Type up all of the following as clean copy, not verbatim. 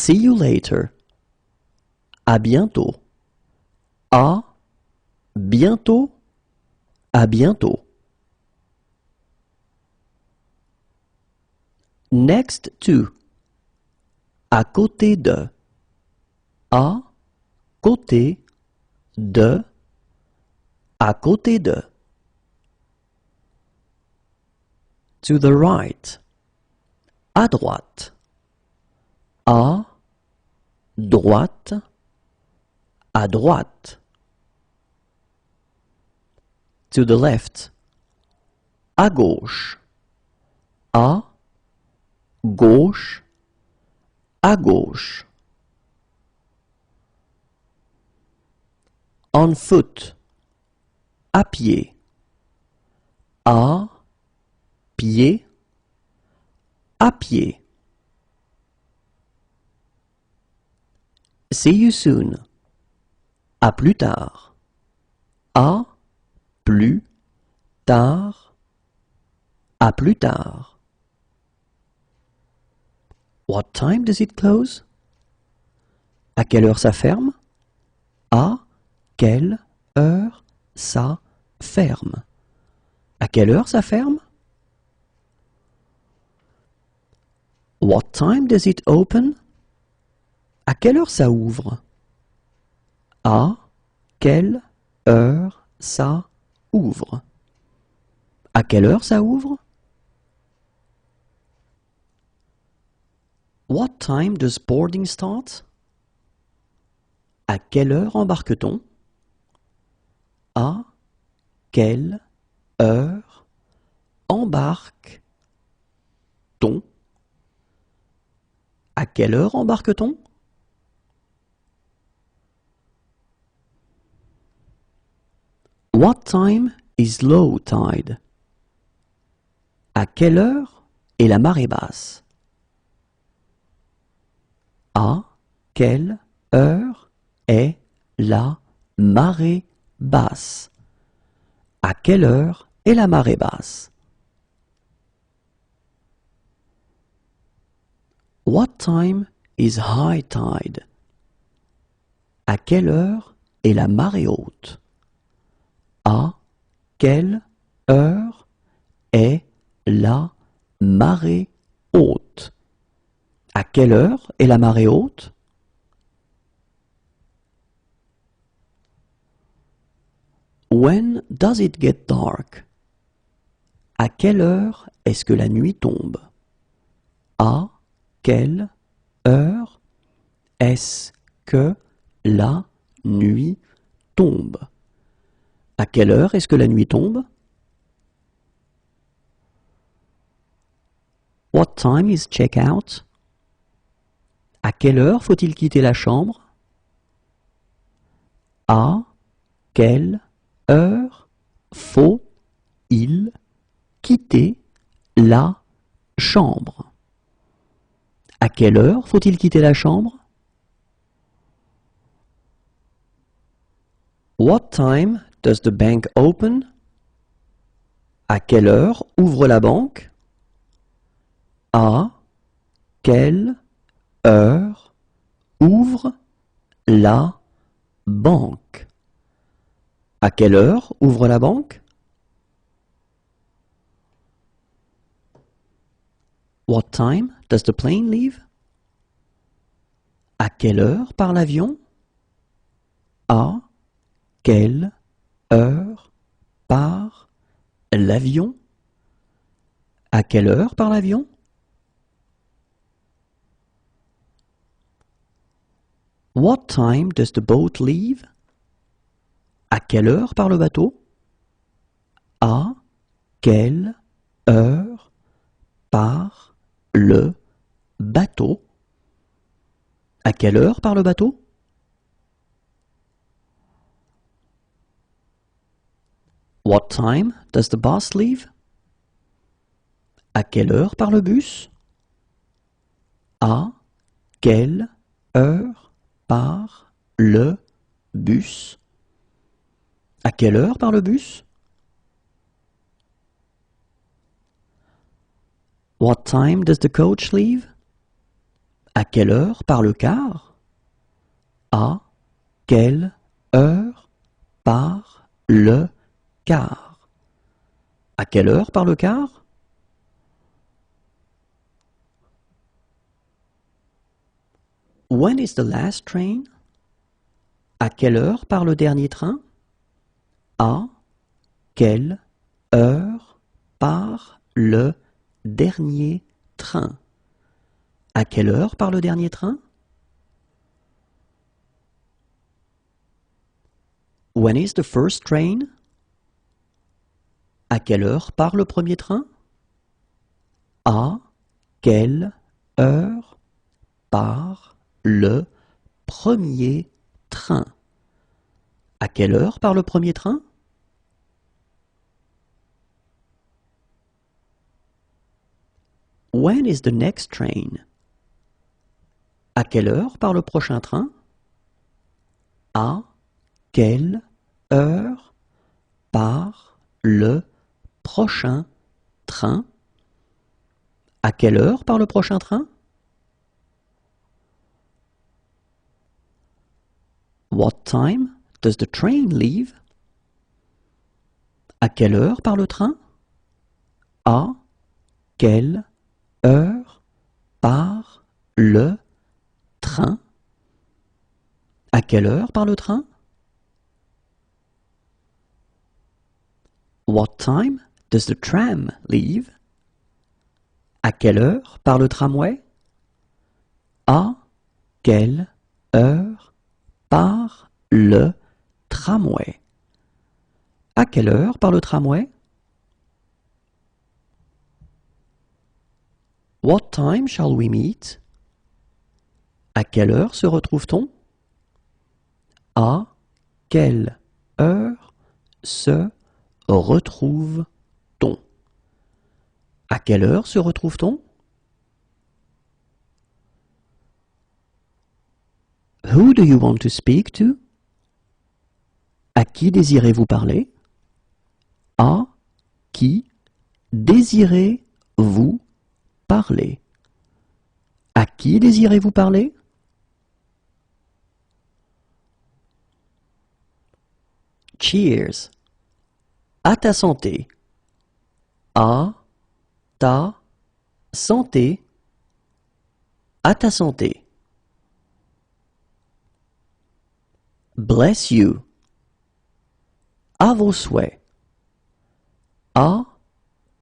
See you later. À bientôt. À bientôt. À bientôt. Next to. À côté de. À côté de. À côté de. To the right. À droite. À droite. À droite. To the left. À gauche. À gauche. À gauche. On foot. À pied. À pied. À pied. See you soon. À plus tard. À plus tard. À plus tard. What time does it close? À quelle heure ça ferme? À quelle heure ça ferme? À quelle heure ça ferme? What time does it open? À quelle heure ça ouvre? À quelle heure ça ouvre? À quelle heure ça ouvre? What time does boarding start? À quelle heure embarque-t-on? À quelle heure embarque-t-on? À quelle heure embarque-t-on? What time is low tide? À quelle heure est la marée basse? À quelle heure est la marée basse? À quelle heure est la marée basse? What time is high tide? À quelle heure est la marée haute? À quelle heure est la marée haute? À quelle heure est la marée haute? When does it get dark? À quelle heure est-ce que la nuit tombe? À quelle heure est-ce que la nuit tombe? À quelle heure est-ce que la nuit tombe? What time is check-out? À quelle heure faut-il quitter la chambre? À quelle heure faut-il quitter la chambre? À quelle heure faut-il quitter la chambre? What time does the bank open? À quelle heure ouvre la banque? À quelle heure ouvre la banque? À quelle heure ouvre la banque? What time does the plane leave? À quelle heure part l'avion? À quelle heure part l'avion? À quelle heure part l'avion? What time does the boat leave? À quelle heure part le bateau? À quelle heure part le bateau? À quelle heure part le bateau? What time does the bus leave? À quelle heure part le bus? À quelle heure part le bus? À quelle heure part le bus? What time does the coach leave? À quelle heure part le car? À quelle heure part le car? À quelle heure part le car? When is the last train? À quelle heure part le dernier train? À quelle heure part le dernier train? À quelle heure part le dernier train? When is the first train? À quelle heure part le premier train? À quelle heure part le premier train? À quelle heure part le premier train? When is the next train? À quelle heure part le prochain train? À quelle heure part le prochain train? À quelle heure part le prochain train? What time does the train leave? À quelle heure part le train? À quelle heure part le train? À quelle heure part le train? What time does the tram leave? À quelle heure part le tramway? À quelle heure part le tramway? À quelle heure part le tramway? What time shall we meet? À quelle heure se retrouve-t-on? À quelle heure se retrouve-t-on? À quelle heure se retrouve-t-on? Who do you want to speak to? À qui désirez-vous parler? À qui désirez-vous parler? À qui désirez-vous parler? Cheers. À ta santé. À ta santé. À ta santé. Bless you. À vos souhaits. À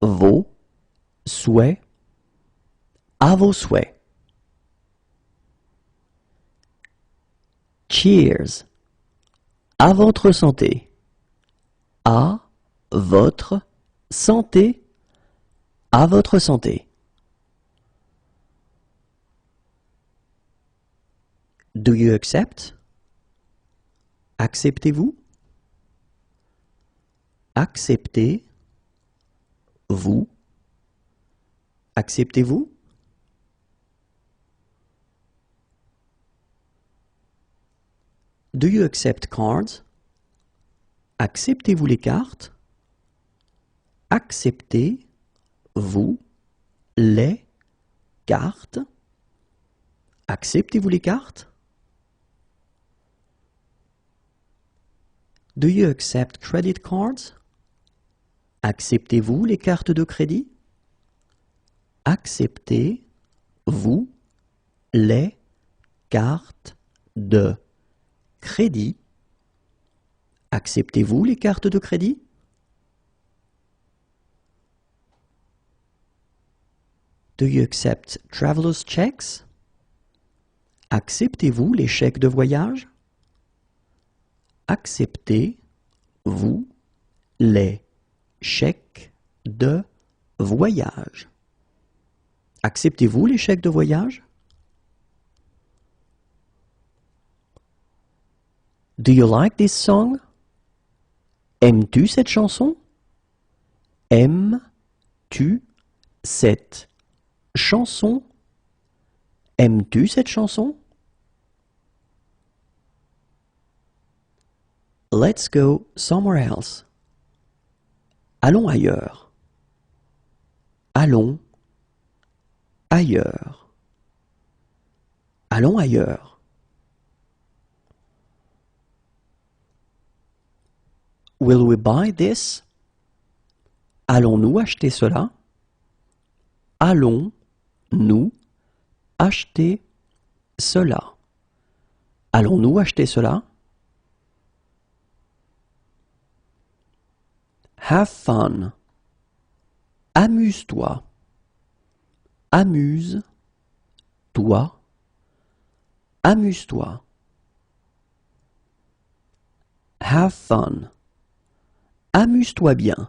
vos souhaits. À vos souhaits. Cheers. À votre santé. À votre santé. À votre santé. Do you accept? Acceptez-vous? Acceptez-vous? Acceptez-vous? Do you accept cards? Acceptez-vous les cartes? Acceptez-vous les cartes? Acceptez-vous les cartes? Do you accept credit cards? Acceptez-vous les cartes de crédit? Acceptez-vous les cartes de crédit? Acceptez-vous les cartes de crédit? Do you accept traveler's checks? Acceptez-vous les chèques de voyage? Acceptez-vous les chèques de voyage? Acceptez-vous les chèques de voyage? Do you like this song? Aimes-tu cette chanson? Aimes-tu cette chanson? Aimes-tu cette chanson? Let's go somewhere else. Allons ailleurs. Allons ailleurs. Allons ailleurs. Will we buy this? Allons-nous acheter cela? Allons-nous acheter cela? Allons-nous acheter cela? Have fun. Amuse-toi. Amuse-toi. Amuse-toi. Have fun. Amuse-toi bien.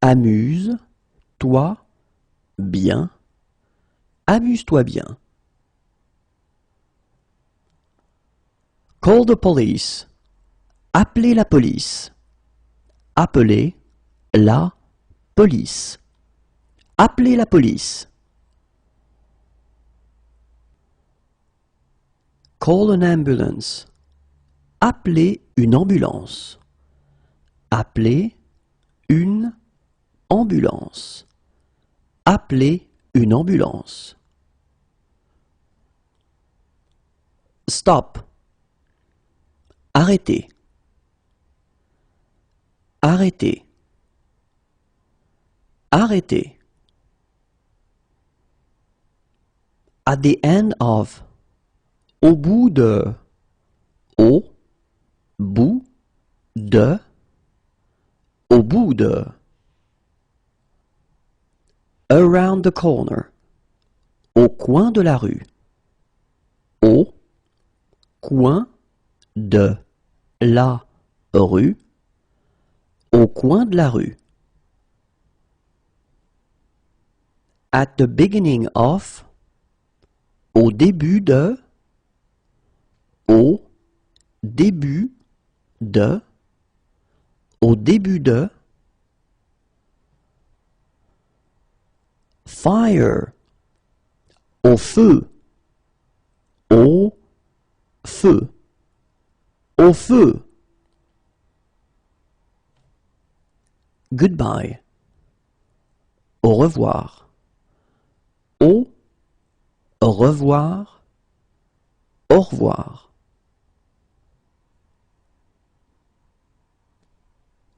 Amuse-toi bien. Amuse-toi bien. Call the police. Appelez la police. Appelez la police. Appelez la police. Call an ambulance. Appelez une ambulance. Appelez une ambulance. Appelez une ambulance. Stop. Arrêtez. Arrêtez. Arrêtez. At the end of. Au bout de. Au bout de. Au bout de. Around the corner. Au coin de la rue. Au coin de la rue. Au coin de la rue. At the beginning of. Au début de. Au début de. Au début de. Fire. Au feu. Au feu. Au feu. Goodbye. Au revoir. Au revoir. Au revoir.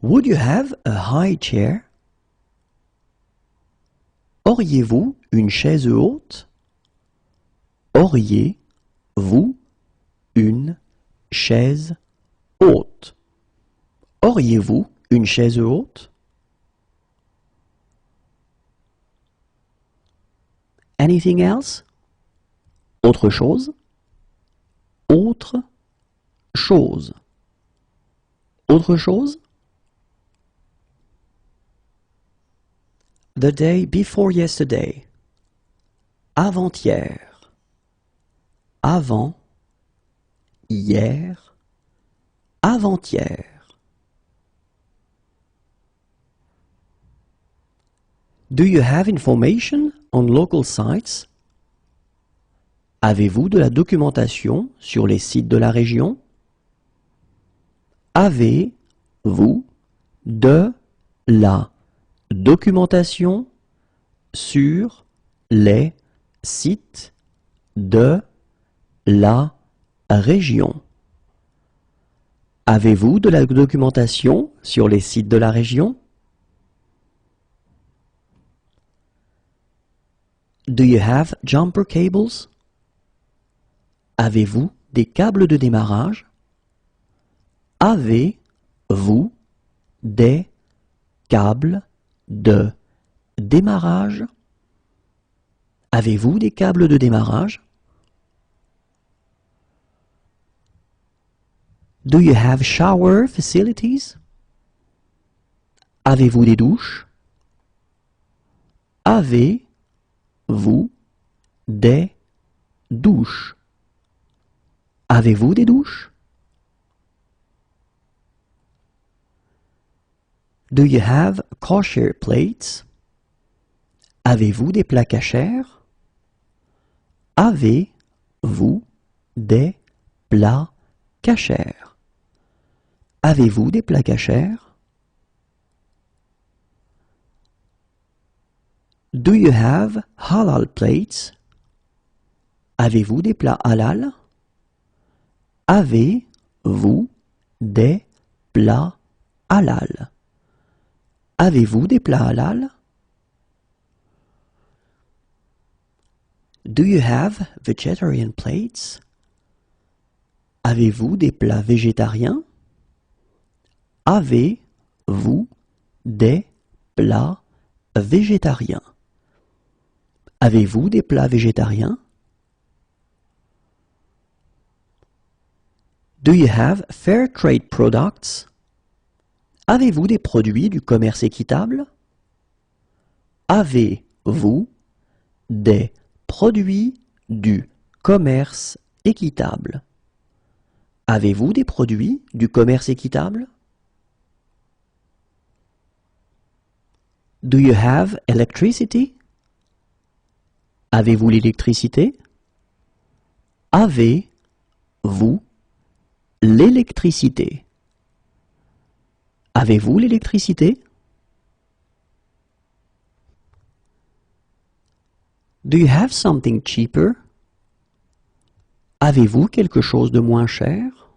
Would you have a high chair? Auriez-vous une chaise haute? Auriez-vous une chaise haute? Auriez-vous une chaise haute? Anything else? Autre chose? Autre chose. Autre chose? The day before yesterday. Avant-hier. Avant. Hier. Avant-hier. Do you have information on local sites? Avez-vous de la documentation sur les sites de la région? Avez-vous de la documentation sur les sites de la région? Avez-vous de la documentation sur les sites de la région? Do you have jumper cables? Avez-vous des câbles de démarrage? Avez-vous des câbles de démarrage? Avez-vous des câbles de démarrage? Do you have shower facilities? Avez-vous des douches? Avez-vous des douches? Avez-vous des douches? Do you have kosher plates? Avez-vous des plats cachers? Avez-vous des plats cachers? Avez-vous des plats cachers? Do you have halal plates? Avez-vous des plats halal? Avez-vous des plats halal? Avez-vous des plats halal? Do you have vegetarian plates? Avez-vous des plats végétariens? Avez-vous des plats végétariens? Avez-vous des plats végétariens? Do you have fair trade products? Avez-vous des produits du commerce équitable? Avez-vous des produits du commerce équitable? Avez-vous des produits du commerce équitable? Do you have electricity? Avez-vous l'électricité? Avez-vous l'électricité? Avez-vous l'électricité? Do you have something cheaper? Avez-vous quelque chose de moins cher?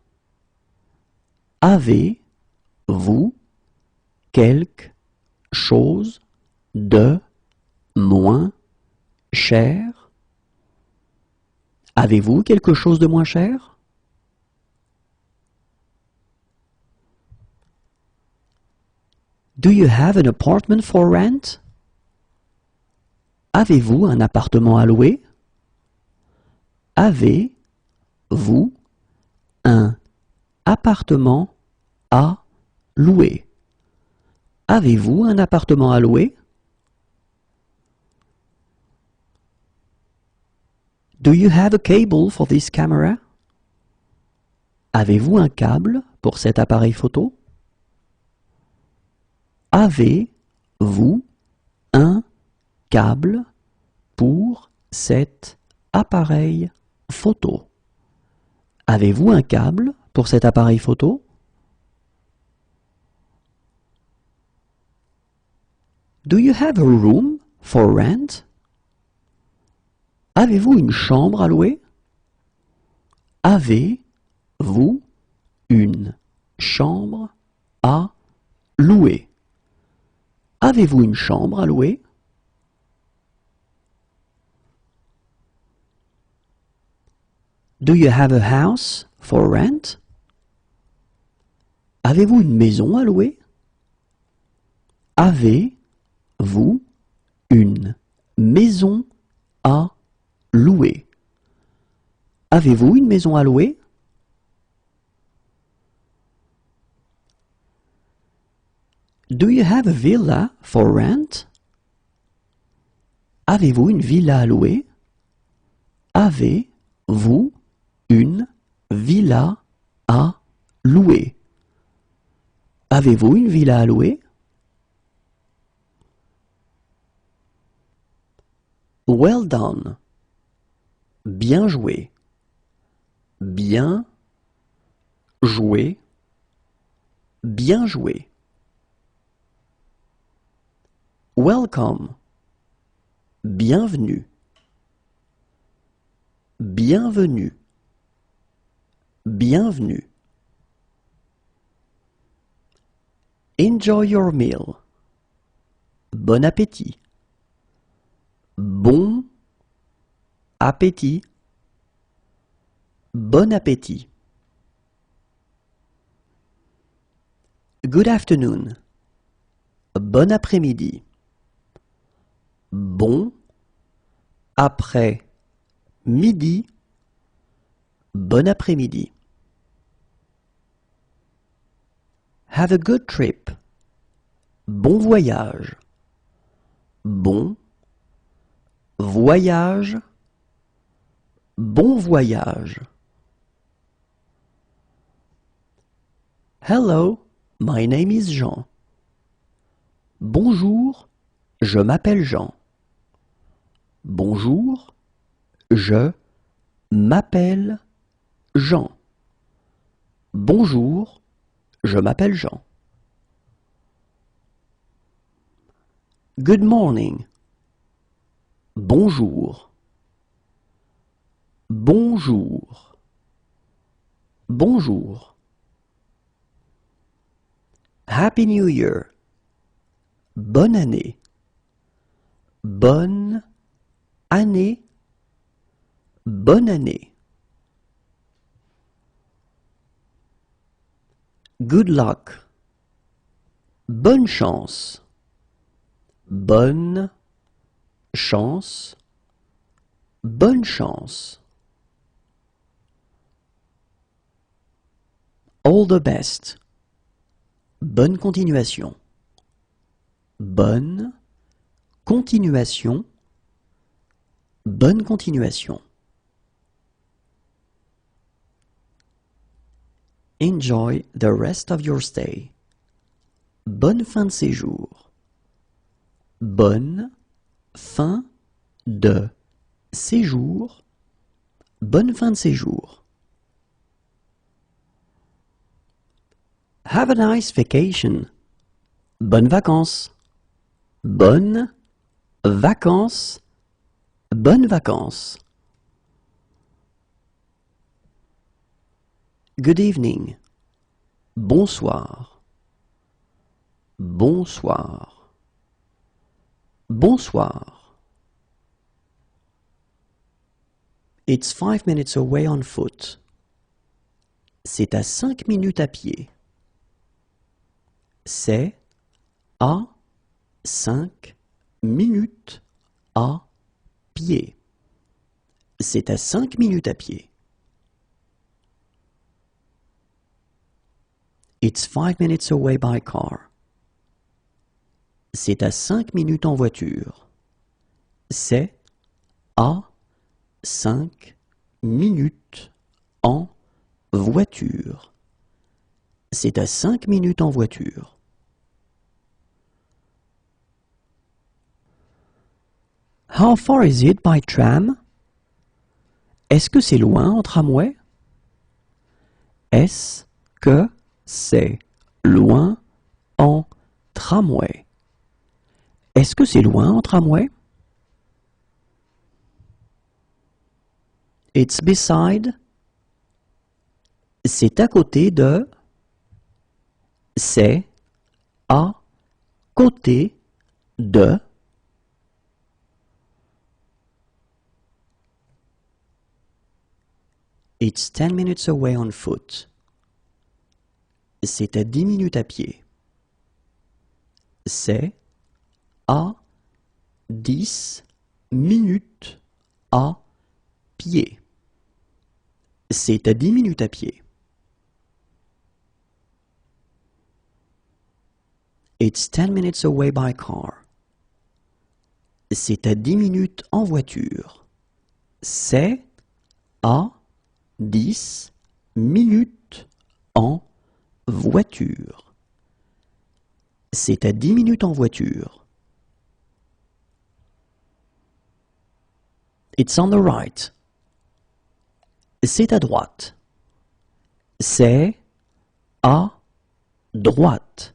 Avez-vous quelque chose de moins cher? Avez-vous quelque chose de moins cher? Do you have an apartment for rent? Avez-vous un appartement à louer? Avez-vous un appartement à louer? Avez-vous un appartement à louer? Do you have a cable for this camera? Avez-vous un câble pour cet appareil photo? Avez-vous un câble pour cet appareil photo? Avez-vous un câble pour cet appareil photo? Do you have a room for rent? Avez-vous une chambre à louer? Avez-vous une chambre à louer? Avez-vous une chambre à louer? Do you have a house for rent? Avez-vous une maison à louer? Avez-vous une maison à louer? Avez-vous une maison à louer? Do you have a villa for rent? Avez-vous une villa à louer? Avez-vous une villa à louer? Avez-vous une villa à louer? Well done. Bien joué. Bien joué. Bien joué. Welcome. Bienvenue. Bienvenue. Bienvenue. Enjoy your meal. Bon appétit. Bon appétit. Bon appétit. Good afternoon. Bon après-midi. Bon après-midi. Bon après-midi. Have a good trip. Bon voyage. Bon voyage. Bon voyage. Hello, my name is Jean. Bonjour, je m'appelle Jean. Bonjour, je m'appelle Jean. Bonjour, je m'appelle Jean. Good morning. Bonjour. Bonjour. Bonjour. Happy New Year. Bonne année. Bonne année. Bonne année. Good luck. Bonne chance. Bonne chance. Bonne chance. All the best. Bonne continuation. Bonne continuation. Bonne continuation. Enjoy the rest of your stay. Bonne fin de séjour. Bonne fin de séjour. Bonne fin de séjour. Have a nice vacation. Bonnes vacances. Bonnes vacances. Bonnes vacances. Good evening. Bonsoir. Bonsoir. Bonsoir. It's 5 minutes away on foot. C'est à 5 minutes à pied. C'est à 5 minutes à pied. C'est à 5 minutes à pied. It's 5 minutes away by car. C'est à 5 minutes en voiture. C'est à 5 minutes en voiture. C'est à 5 minutes en voiture. How far is it by tram? Est-ce que c'est loin en tramway? Est-ce que c'est loin en tramway? Est-ce que c'est loin en tramway? It's beside. C'est à côté de. C'est à côté de. It's 10 minutes away on foot. C'est à 10 minutes à pied. C'est à 10 minutes à pied. C'est à 10 minutes à pied. It's 10 minutes away by car. C'est à 10 minutes en voiture. C'est à 10 minutes en voiture. C'est à 10 minutes en voiture. It's on the right. C'est à droite. C'est à droite.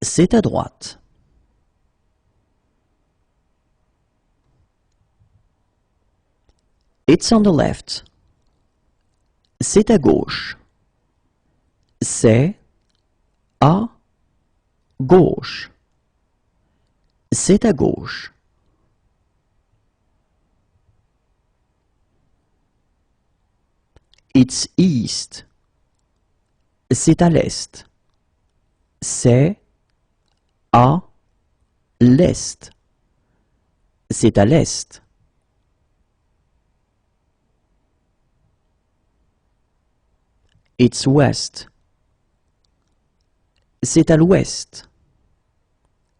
C'est à droite. It's on the left. C'est à gauche. C'est à gauche. C'est à gauche. It's east. C'est à l'est. C'est à l'est. C'est à l'est. It's west. C'est à l'ouest.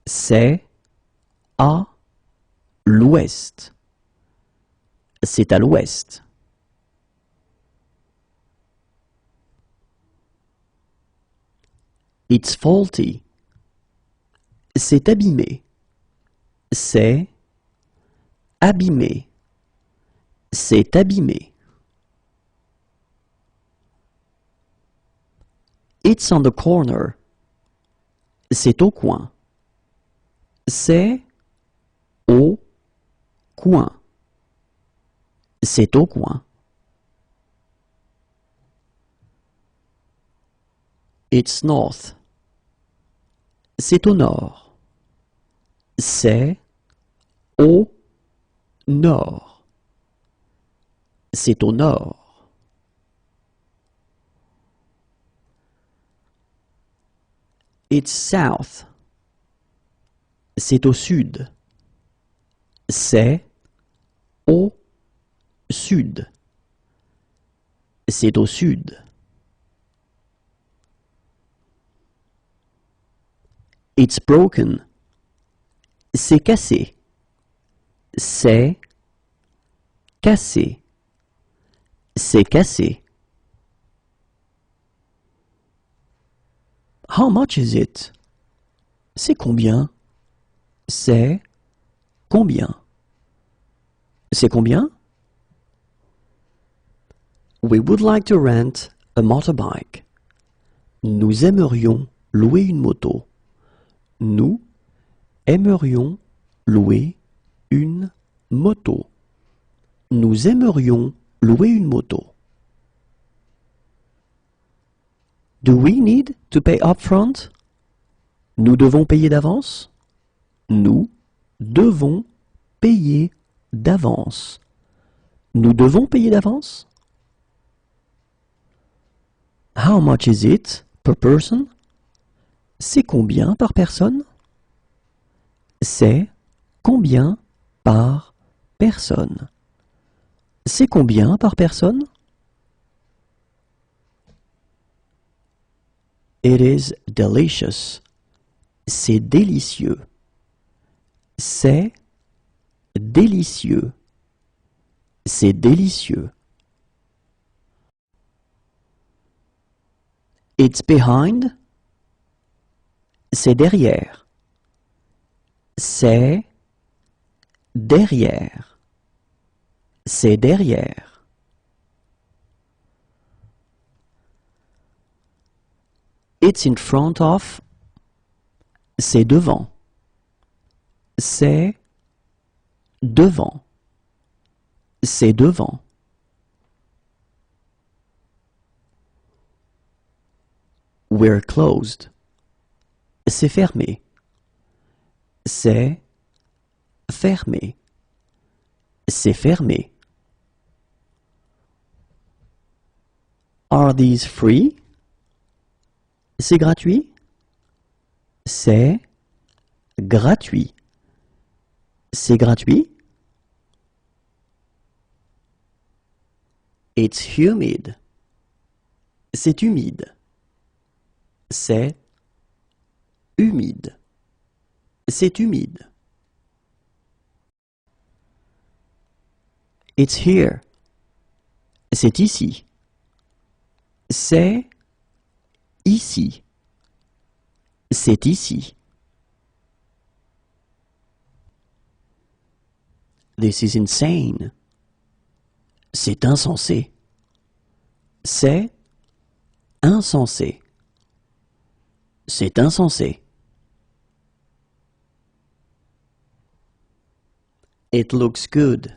C'est à l'ouest. C'est à l'ouest. It's faulty. C'est abîmé. C'est abîmé. C'est abîmé. It's on the corner. C'est au coin. C'est au coin. C'est au coin. It's north. C'est au nord. C'est au nord. C'est au nord. It's south. C'est au sud. C'est au sud. C'est au sud. It's broken. C'est cassé. C'est cassé. C'est cassé. How much is it? C'est combien? C'est combien? C'est combien? We would like to rent a motorbike. Nous aimerions louer une moto. Nous aimerions louer une moto. Nous aimerions louer une moto. Do we need to pay upfront? Nous devons payer d'avance? Nous devons payer d'avance. Nous devons payer d'avance? How much is it per person? C'est combien par personne? C'est combien par personne? C'est combien par personne? It is delicious. C'est délicieux. C'est délicieux. C'est délicieux. It's behind. C'est derrière. C'est derrière. C'est derrière. It's in front of. C'est devant. C'est devant. C'est devant. We're closed. C'est fermé. C'est fermé. C'est fermé. Are these free? C'est gratuit? C'est gratuit. C'est gratuit? It's humid. C'est humide. C'est humide. C'est humide. It's here. C'est ici. C'est ici. C'est ici. This is insane. C'est insensé. C'est insensé. C'est insensé. It looks good.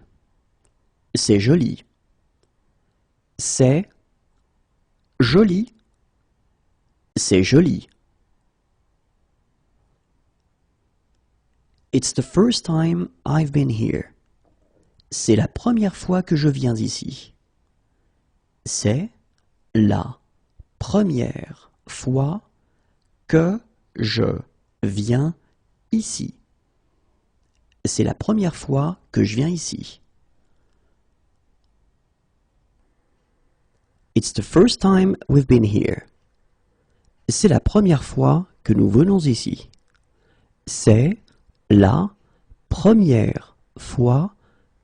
C'est joli. C'est joli. C'est joli. It's the first time I've been here. C'est la première fois que je viens ici. C'est la première fois que je viens ici. C'est la première fois que je viens ici. It's the first time we've been here. C'est la première fois que nous venons ici. C'est la première fois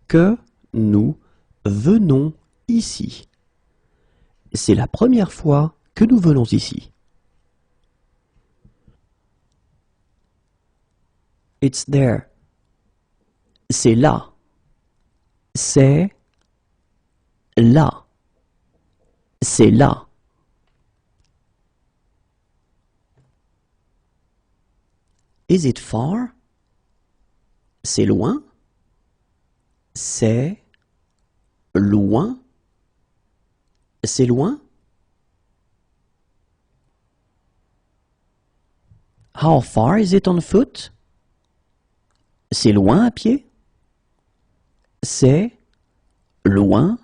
que nous venons ici. C'est la première fois que nous venons ici. It's there. C'est là. C'est là. C'est là. Is it far? C'est loin. C'est loin? C'est loin? How far is it on foot? C'est loin à pied? C'est loin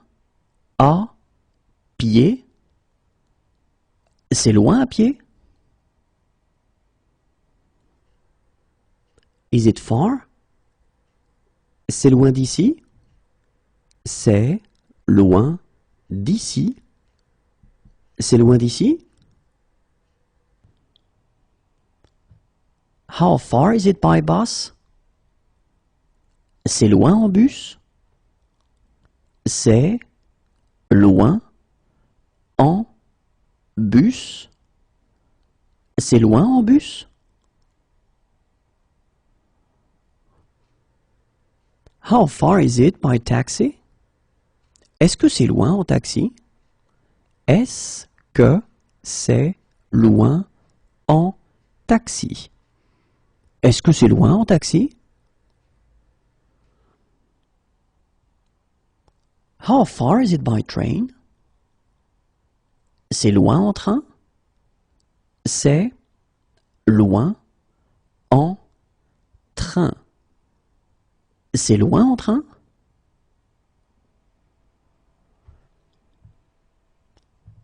à pied? C'est loin à pied? Is it far? C'est loin d'ici? C'est loin d'ici? C'est loin d'ici? How far is it by bus? C'est loin en bus? C'est loin en bus? C'est loin en bus? How far is it by taxi? Est-ce que c'est loin en taxi? Est-ce que c'est loin en taxi? Est-ce que c'est loin en taxi? How far is it by train? C'est loin en train? C'est loin en train. C'est loin en train?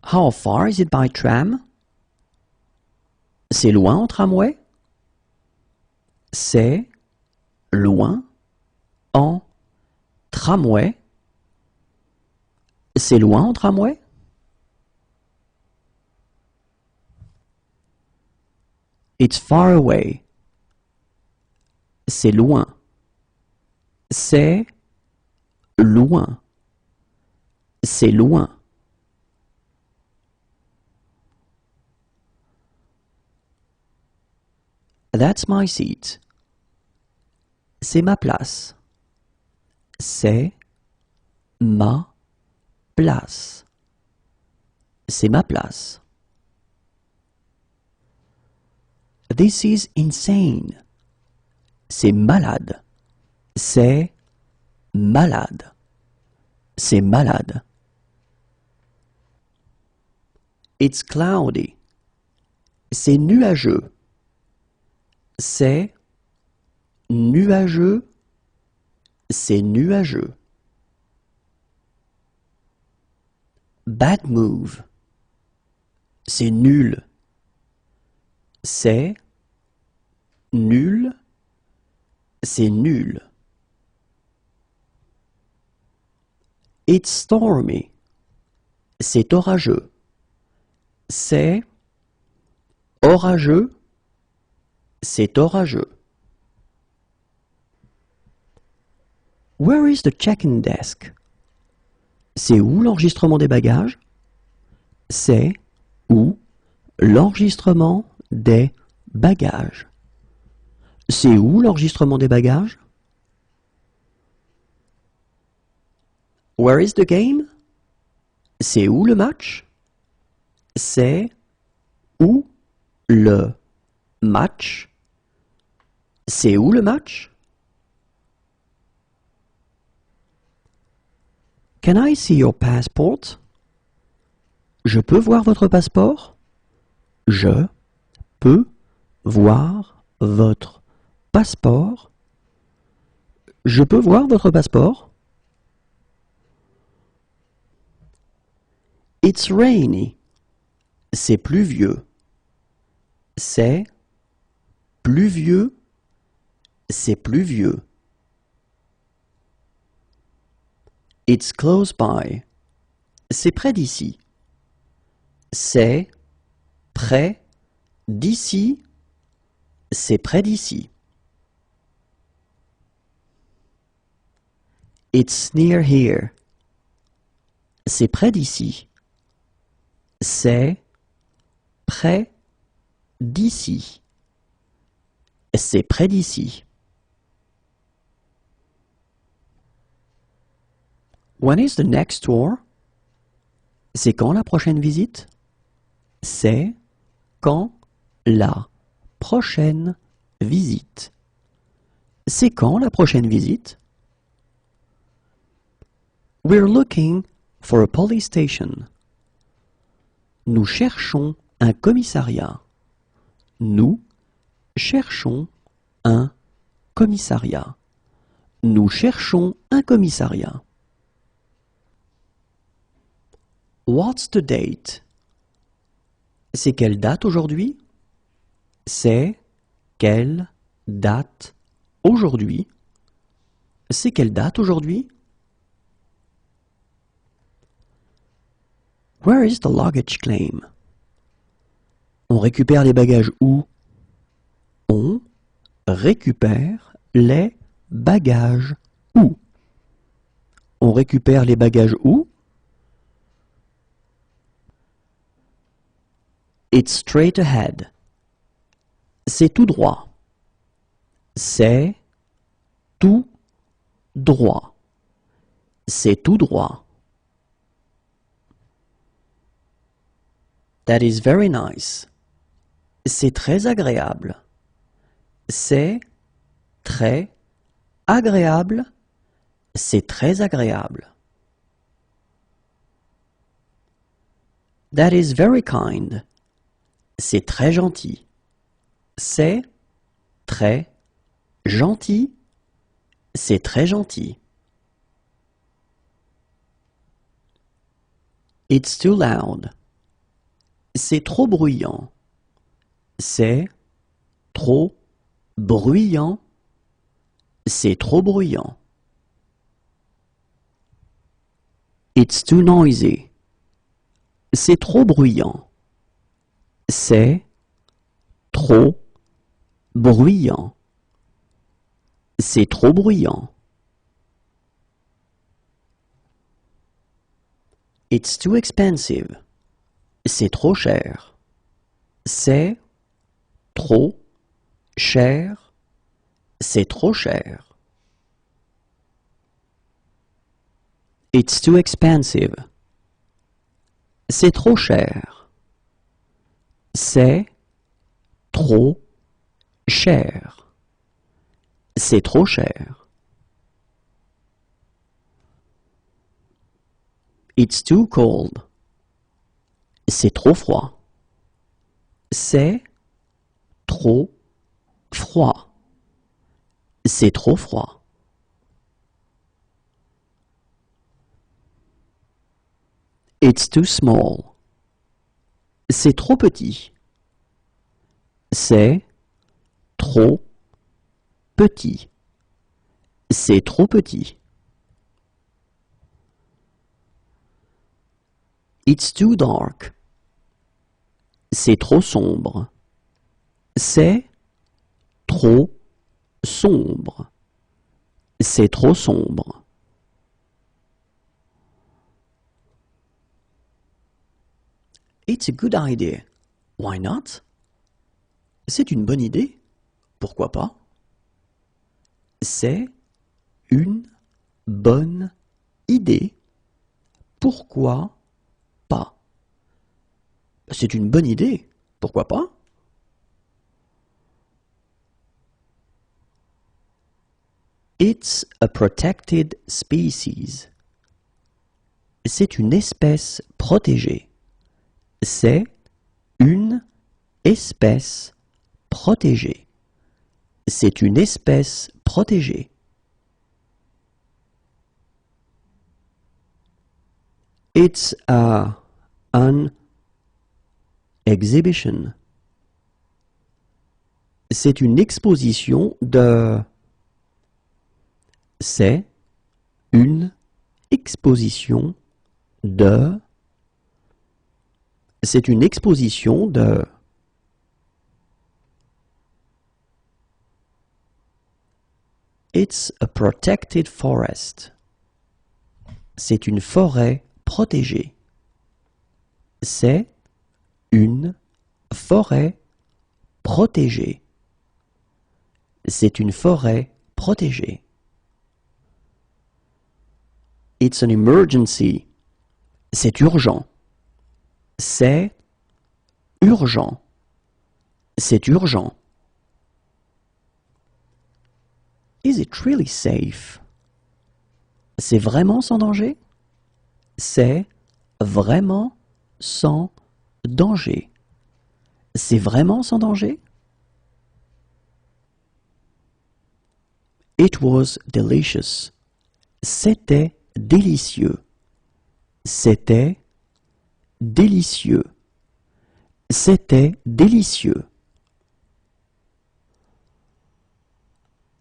How far is it by tram? C'est loin en tramway? C'est loin en tramway? C'est loin en tramway? It's far away. C'est loin. C'est loin. C'est loin. That's my seat. C'est ma place. C'est ma place. C'est ma place. This is insane. C'est malade. C'est malade. C'est malade. It's cloudy. C'est nuageux. C'est nuageux. C'est nuageux. Bad move. C'est nul. C'est nul. C'est nul. It's stormy. C'est orageux. C'est orageux. C'est orageux. Where is the check-in desk? C'est où l'enregistrement des bagages? C'est où l'enregistrement des bagages? C'est où l'enregistrement des bagages? Where is the game? C'est où le match? C'est où le match? C'est où le match? Can I see your passport? Je peux voir votre passeport? Je peux voir votre passeport? Je peux voir votre passeport? It's rainy. C'est pluvieux. C'est pluvieux. C'est pluvieux. It's close by. C'est près d'ici. C'est près d'ici. C'est près d'ici. It's near here. C'est près d'ici. C'est près d'ici. C'est près d'ici. When is the next tour? C'est quand la prochaine visite? C'est quand la prochaine visite? C'est quand la prochaine visite? We're looking for a police station. Nous cherchons un commissariat. Nous cherchons un commissariat. Nous cherchons un commissariat. What's the date? C'est quelle date aujourd'hui? C'est quelle date aujourd'hui? C'est quelle date aujourd'hui? Where is the luggage claim? On récupère les bagages où? On récupère les bagages où? On récupère les bagages où? It's straight ahead. C'est tout droit. C'est tout droit. C'est tout droit. That is very nice. C'est très agréable. C'est très agréable. C'est très agréable. That is very kind. C'est très gentil. C'est très gentil. C'est très gentil. It's too loud. C'est trop bruyant. C'est trop bruyant. C'est trop bruyant. It's too noisy. C'est trop bruyant. C'est trop bruyant. C'est trop bruyant. It's too expensive. C'est trop cher. C'est trop cher. C'est trop cher. It's too expensive. C'est trop cher. C'est trop cher. C'est trop cher. It's too cold. C'est trop froid. C'est trop froid. C'est trop froid. It's too small. C'est trop petit. C'est trop petit. C'est trop petit. It's too dark. C'est trop sombre. C'est trop sombre. C'est trop sombre. It's a good idea. Why not? C'est une bonne idée. Pourquoi pas? C'est une bonne idée. Pourquoi pas? C'est une bonne idée. Pourquoi pas? It's a protected species. C'est une espèce protégée. C'est une espèce protégée. C'est une espèce protégée. It's an exhibition. C'est une exposition de... C'est une exposition de... C'est une exposition de... It's a protected forest. C'est une forêt protégée. C'est une forêt protégée. C'est une forêt protégée. It's an emergency. C'est urgent. C'est urgent. C'est urgent. Is it really safe? C'est vraiment sans danger? c'est vraiment sans danger. C'est vraiment sans danger? It was delicious. C'était délicieux. C'était délicieux. C'était délicieux.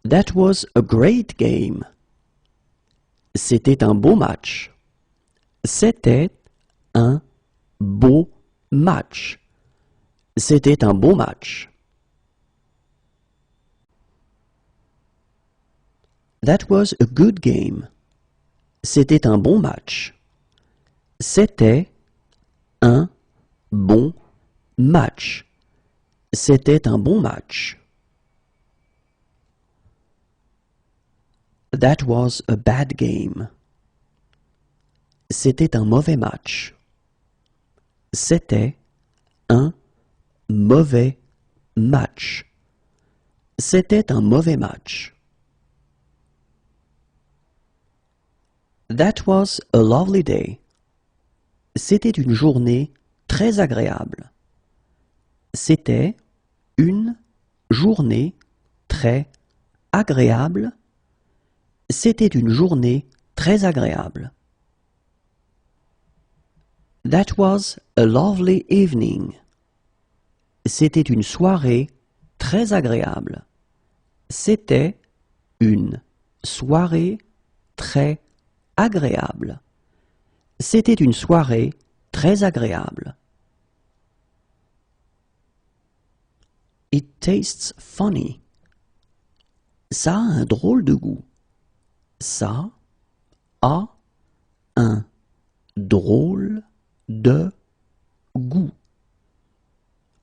That was a great game. C'était un beau match. C'était un beau match. C'était un beau match. That was a good game. C'était un bon match. C'était un bon match. C'était un bon match. That was a bad game. C'était un mauvais match. C'était un mauvais match. C'était un mauvais match. That was a lovely day. C'était une journée très agréable. C'était une journée très agréable. C'était une journée très agréable. That was a lovely evening. C'était une soirée très agréable. C'était une soirée très agréable. C'était une soirée très agréable. It tastes funny. Ça a un drôle de goût. Ça a un drôle de goût.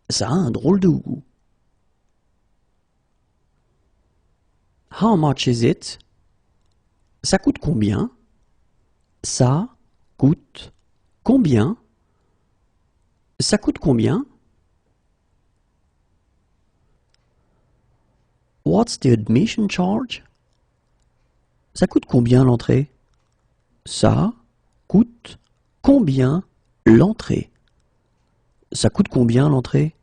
Ça a un drôle de goût. How much is it? Ça coûte combien? Ça coûte combien? Ça coûte combien? What's the admission charge? Ça coûte combien l'entrée? Ça coûte combien l'entrée? Ça coûte combien l'entrée?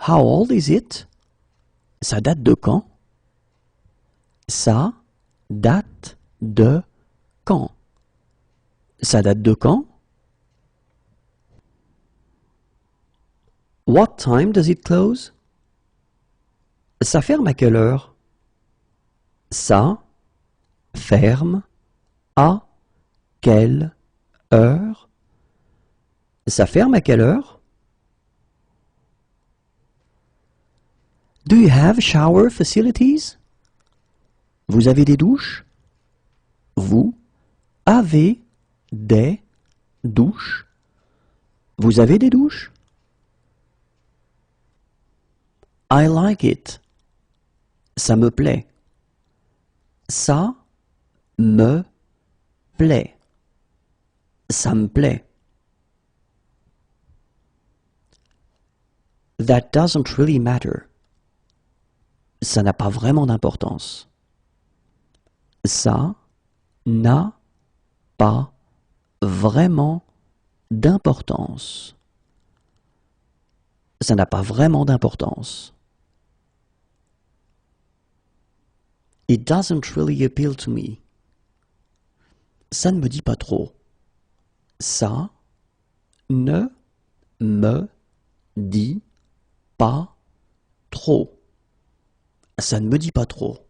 How old is it? Ça date de quand? Ça date de quand? Ça date de quand? What time does it close? Ça ferme à quelle heure? Ça ferme à quelle heure? Ça ferme à quelle heure? Do you have shower facilities? Vous avez des douches? Vous avez des douches? Vous avez des douches? I like it. Ça me plaît. Ça me plaît. Ça me plaît. That doesn't really matter. Ça n'a pas vraiment d'importance. Ça n'a pas vraiment d'importance. Ça n'a pas vraiment d'importance. It doesn't really appeal to me. Ça ne me dit pas trop. Ça ne me dit pas trop. Ça ne me dit pas trop.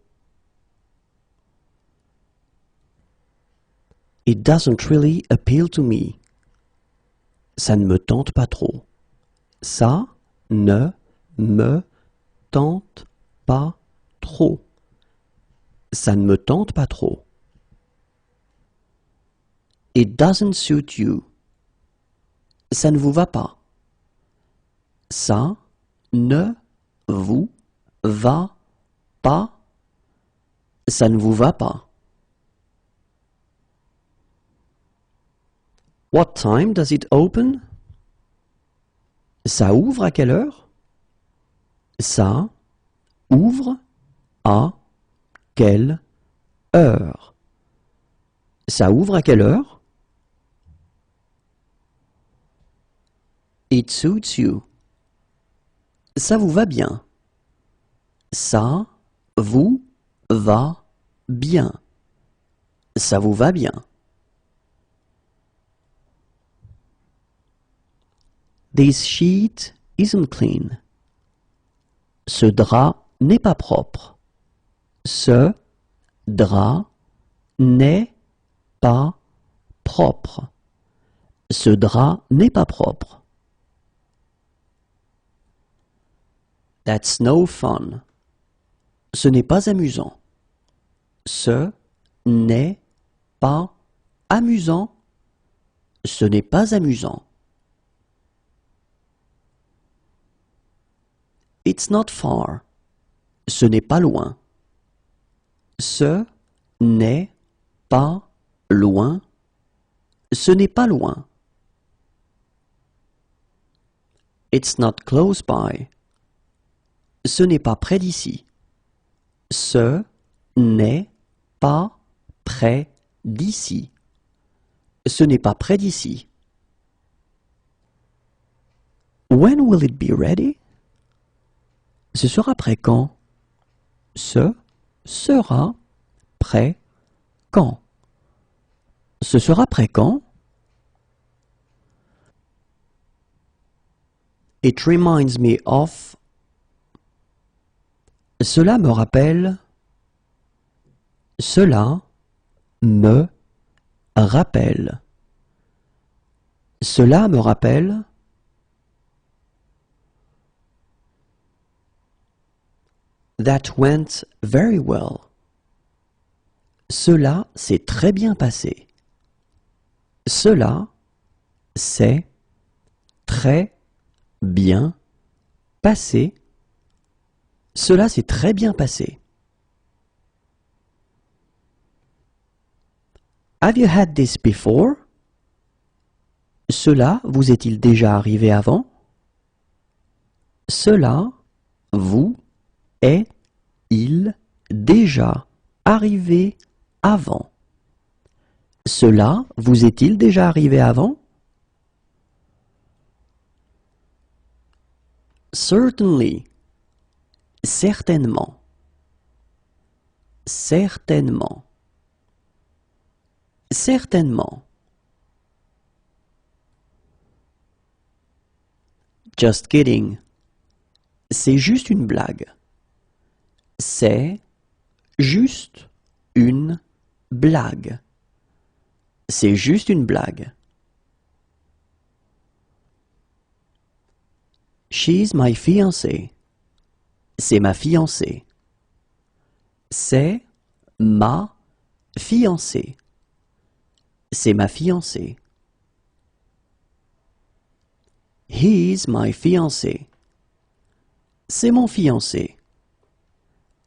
It doesn't really appeal to me. Ça ne me tente pas trop. Ça ne me tente pas trop. Ça ne me tente pas trop. It doesn't suit you. Ça ne vous va pas. Ça ne vous va pas. Ça ne vous va pas. What time does it open? Ça ouvre à quelle heure? Ça ouvre à quelle heure? Ça ouvre à quelle heure? It suits you. Ça vous va bien. Ça vous va bien. Ça vous va bien. This sheet isn't clean. Ce drap n'est pas propre. Ce drap n'est pas propre. Ce drap n'est pas propre. That's no fun. Ce n'est pas amusant. Ce n'est pas amusant. Ce n'est pas amusant. It's not far. Ce n'est pas loin. Ce n'est pas loin. Ce n'est pas loin. It's not close by. Ce n'est pas près d'ici. Ce n'est pas près d'ici. Ce n'est pas près d'ici. When will it be ready? Ce sera prêt quand? Ce sera prêt quand? Ce sera prêt quand? It reminds me of. Cela me rappelle. Cela me rappelle. Cela me rappelle. That went very well. Cela s'est très bien passé. Cela s'est très bien passé. Cela s'est très bien passé. Have you had this before? Cela vous est-il déjà arrivé avant? Cela vous est-il déjà arrivé avant? Cela vous est-il déjà arrivé avant? Certainly. Certainement. Certainement. Certainement. Just kidding. C'est juste une blague. C'est juste une blague. C'est juste une blague. She's my fiancée. C'est ma fiancée. C'est ma fiancée. C'est ma fiancée. He's my fiancé. C'est mon fiancé.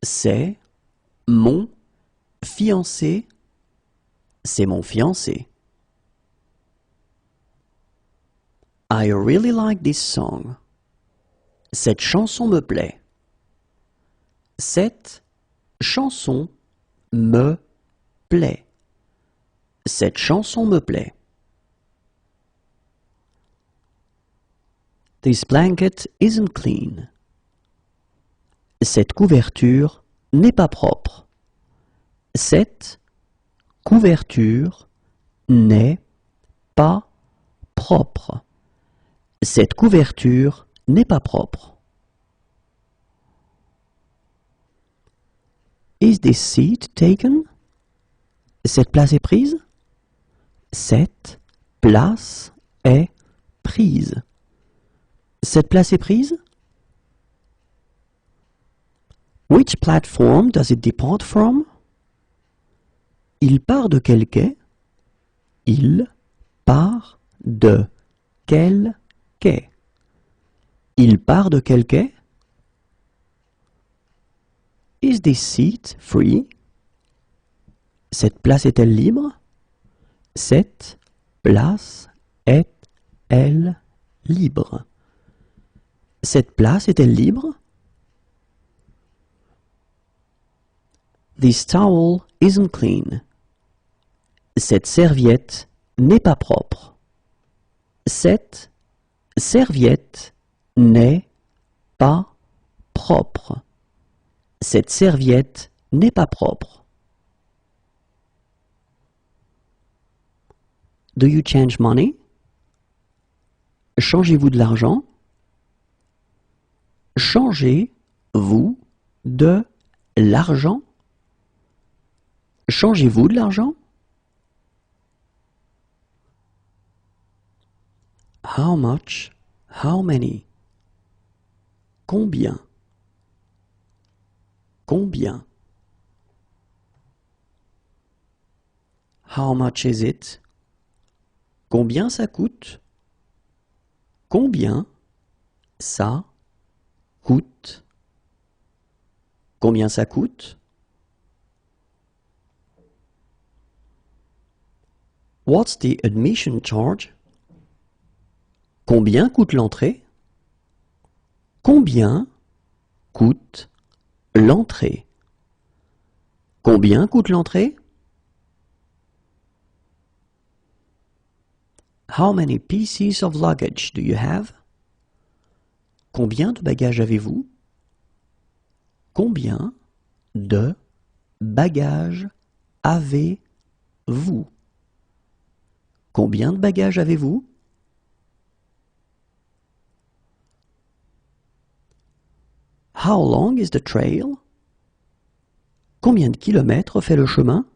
C'est mon fiancé. C'est mon fiancé. I really like this song. Cette chanson me plaît. Cette chanson me plaît. Cette chanson me plaît. This blanket isn't clean. Cette couverture n'est pas propre. Cette couverture n'est pas propre. Cette couverture n'est pas propre. Is this seat taken? Cette place est prise? Cette place est prise. Cette place est prise? Which platform does it depart from? Il part de quel quai? Il part de quel quai? Il part de quel quai? Is this seat free? Cette place est-elle libre? Cette place est-elle libre? Cette place est-elle libre? This towel isn't clean. Cette serviette n'est pas propre. Cette serviette n'est pas propre. Cette serviette n'est pas propre. Do you change money? Changez-vous de l'argent? Changez-vous de l'argent? Changez-vous de l'argent? How much? How many? Combien? Combien? How much is it? Combien ça coûte? Combien ça coûte? Combien ça coûte? What's the admission charge? Combien coûte l'entrée? Combien coûte l'entrée? Combien coûte l'entrée? How many pieces of luggage do you have? Combien de bagages avez-vous? Combien de bagages avez-vous? Combien de bagages avez-vous? How long is the trail? Combien de kilomètres fait le chemin?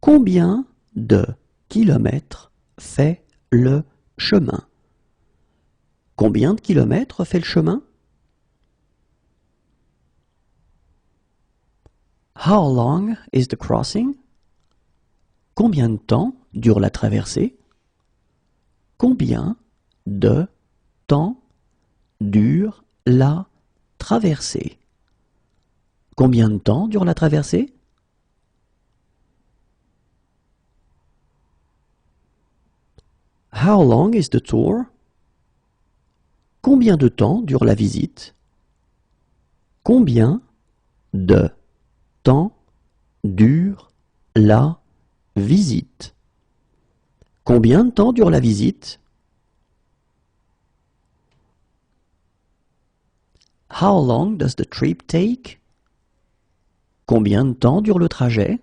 Combien de kilomètres fait le chemin? Combien de kilomètres fait le chemin? How long is the crossing? Combien de temps dure la traversée? Combien de temps dure la traversée? Combien de temps dure la traversée? How long is the tour? Combien de temps dure la visite? Combien de temps dure la visite? Combien de temps dure la visite? How long does the trip take? Combien de temps dure le trajet?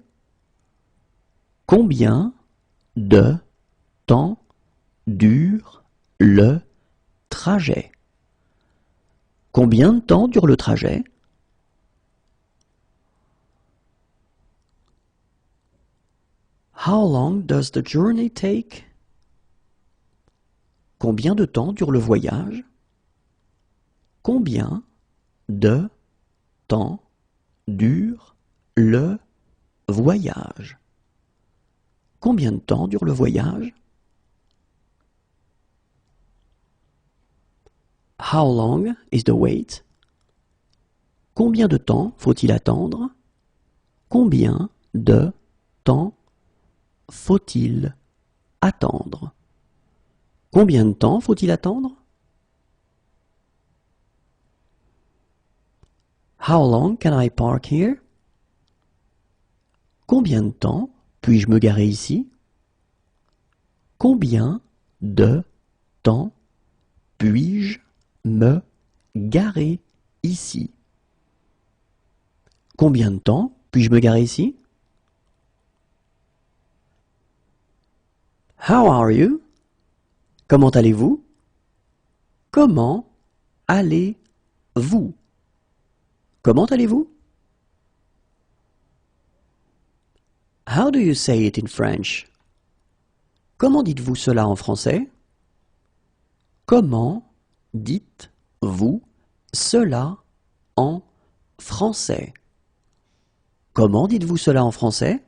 Combien de temps dure le trajet? Combien de temps dure le trajet? How long does the journey take? Combien de temps dure le voyage? Combien de temps dure le voyage? Combien de temps dure le voyage? How long is the wait? Combien de temps faut-il attendre? Combien de temps faut-il attendre? Combien de temps faut-il attendre? How long can I park here? Combien de temps puis-je me garer ici? Combien de temps puis-je me garer ici? Combien de temps puis-je me garer ici? How are you? Comment allez-vous? Comment allez-vous? Comment allez-vous? How do you say it in French? Comment dites-vous cela en français? Comment dites-vous cela en français? Comment dites-vous cela en français?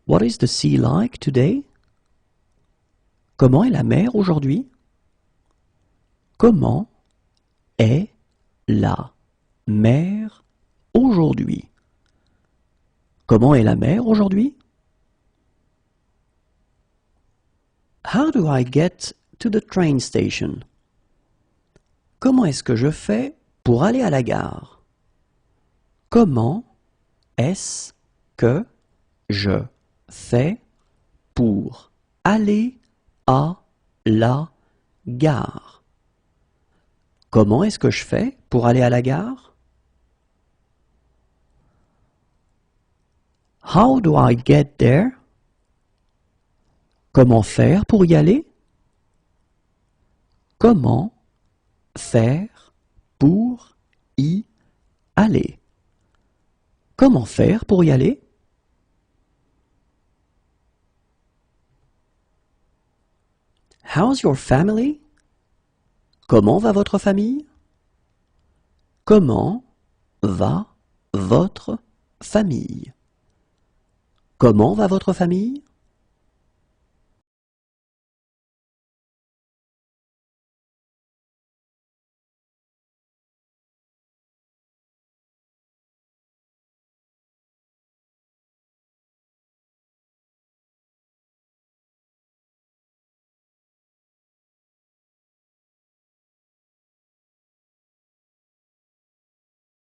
What is the sea like today? Comment est la mer aujourd'hui? Comment est la mer aujourd'hui? Comment est la mer aujourd'hui? How do I get to the train station? Comment est-ce que je fais pour aller à la gare? Comment est-ce que je fais pour aller à la gare? Comment est-ce que je fais pour aller à la gare? How do I get there? Comment faire pour y aller? Comment faire pour y aller? Comment faire pour y aller? How's your family? Comment va votre famille? Comment va votre famille? Comment va votre famille?